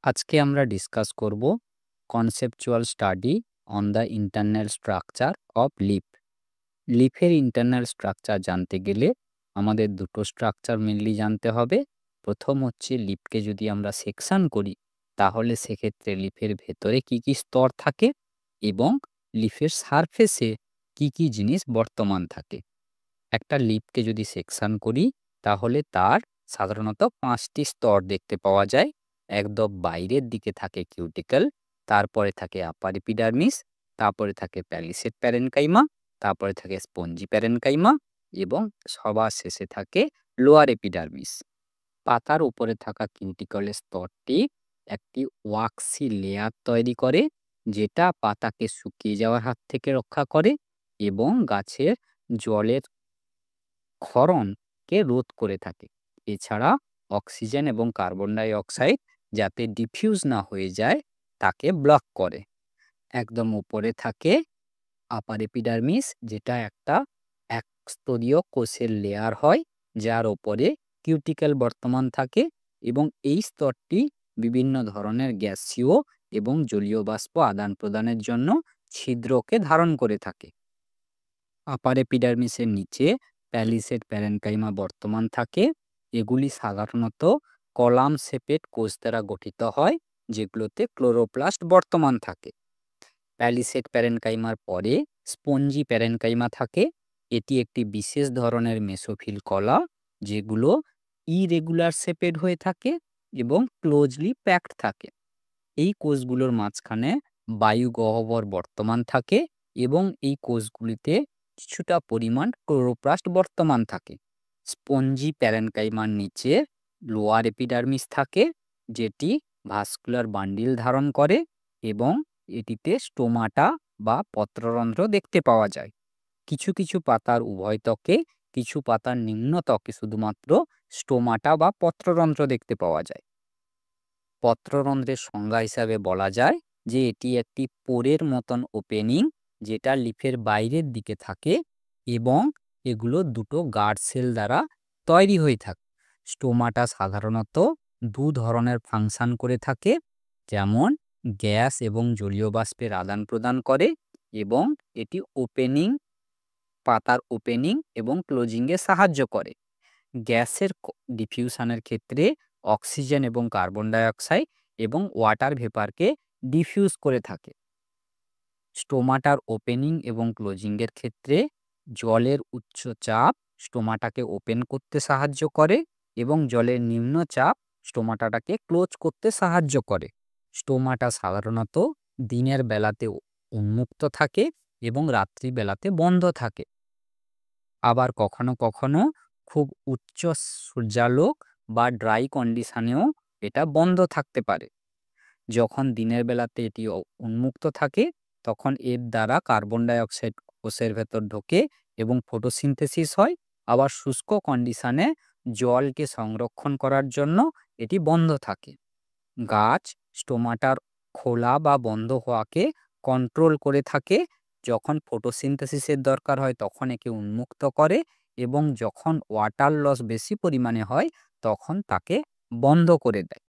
আজকে আমরা ডিসকাস করব conceptual study on the internal structure of leaf. লিফের ইন্টারনাল স্ট্রাকচার জানতে গেলে আমাদের দুটো স্ট্রাকচার মেনলি জানতে হবে। প্রথম হচ্ছে লিফকে যদি আমরা সেকশন করি তাহলে সেক্ষেত্রে লিফের ভেতরে কি কি স্তর থাকে এবং লিফের সারফেসে কি কি জিনিস বর্তমান থাকে। একটা লিফকে যদি সেকশন করি তাহলে তার সাধারণত 5টি স্তর দেখতে পাওয়া যায়। একদম বাইরের দিকে থাকে কিউটিকল, তারপরে থাকে আপার এপিডার্মিস, তারপরে থাকে প্যালিসেড প্যারেনকাইমা, তারপরে থাকে স্পঞ্জি প্যারেনকাইমা এবং সবার শেষে থাকে লোয়ার এপিডার্মিস। পাতার উপরে থাকা কিউটিকলের স্তরটি একটি ওয়াক্সি লেয়ার তৈরি করে, যেটা পাতাকে শুকিয়ে যাওয়ার হাত থেকে রক্ষা করে এবং গাছের জলের ক্ষরণকে রোধ করে থাকে। এছাড়া অক্সিজেন এবং কার্বন ডাই অক্সাইড যাতে ডিফিউজ না হয়ে যায় তাকে ব্লক করে। একদম উপরে থাকে আপার এপিডার্মিস, যেটা একটা একস্তরীয় কোষের লেয়ার হয় যার ওপরে কিউটিক্যাল বর্তমান থাকে এবং এই স্তরটি বিভিন্ন ধরনের গ্যাসীয় এবং জলীয় বাষ্প আদান প্রদানের জন্য ছিদ্রকে ধারণ করে থাকে। আপার এপিডার্মিসের নিচে প্যালিসেড প্যারেনকাইমা বর্তমান থাকে। এগুলি সাধারণত কলাম শেপেড কোষ দ্বারা গঠিত হয়, যেগুলোতে ক্লোরোপ্লাস্ট বর্তমান থাকে। প্যালিসেড প্যারেনকাইমার পরে স্পঞ্জি প্যারেনকাইমা থাকে। এটি একটি বিশেষ ধরনের মেসোফিল কলা, যেগুলো ইরেগুলার শেপেড হয়ে থাকে এবং ক্লোজলি প্যাকড থাকে। এই কোষগুলোর মাঝখানে বায়ু গহ্বর বর্তমান থাকে এবং এই কোষগুলিতে কিছুটা পরিমাণ ক্লোরোপ্লাস্ট বর্তমান থাকে। স্পঞ্জি প্যারেনকাইমার নিচে লোয়ার এপিডার্মিস থাকে, যেটি ভাস্কুলার বান্ডিল ধারণ করে এবং এটিতে স্টোমাটা বা পত্ররন্ধ্র দেখতে পাওয়া যায়। কিছু কিছু পাতার উভয় ত্বকে, কিছু পাতার নিম্ন ত্বকে শুধুমাত্র স্টোমাটা বা পত্ররন্ধ্র দেখতে পাওয়া যায়। পত্ররন্ধ্রের সংজ্ঞা হিসাবে বলা যায় যে এটি একটি পোরের মতন ওপেনিং, যেটা লিফের বাইরের দিকে থাকে এবং এগুলো দুটো গার্ড সেল দ্বারা তৈরি হয়ে থাকে। স্টোমাটা সাধারণত দু ধরনের ফাংশন করে থাকে, যেমন গ্যাস এবং জলীয় বাষ্পের আদান প্রদান করে এবং এটি ওপেনিং, পাতার ওপেনিং এবং ক্লোজিংয়ে সাহায্য করে। গ্যাসের ডিফিউশনের ক্ষেত্রে অক্সিজেন এবং কার্বন ডাই অক্সাইড এবং ওয়াটার ভেপারকে ডিফিউজ করে থাকে। স্টোমাটার ওপেনিং এবং ক্লোজিংয়ের ক্ষেত্রে জলের উচ্চ চাপ স্টোমাটাকে ওপেন করতে সাহায্য করে এবং জলের নিম্ন চাপ স্টোমাটাটাকে ক্লোজ করতে সাহায্য করে। স্টোমাটা সাধারণত দিনের বেলাতে উন্মুক্ত থাকে এবং রাত্রিবেলাতে বন্ধ থাকে। আবার কখনো কখনো খুব উচ্চ সূর্যালোক বা ড্রাই কন্ডিশনেও এটা বন্ধ থাকতে পারে। যখন দিনের বেলাতে এটি উন্মুক্ত থাকে তখন এর দ্বারা কার্বন ডাই অক্সাইড কোষের ভেতর ঢোকে এবং ফটোসিনথেসিস হয়। আবার শুষ্ক কন্ডিশনে জলকে সংরক্ষণ করার জন্য এটি বন্ধ থাকে। গাছ স্টোমাটার খোলা বা বন্ধ হওয়াকে কন্ট্রোল করে থাকে। যখন ফটোসিনথেসিসের দরকার হয় তখন একে উন্মুক্ত করে এবং যখন ওয়াটার লস বেশি পরিমাণে হয় তখন তাকে বন্ধ করে দেয়।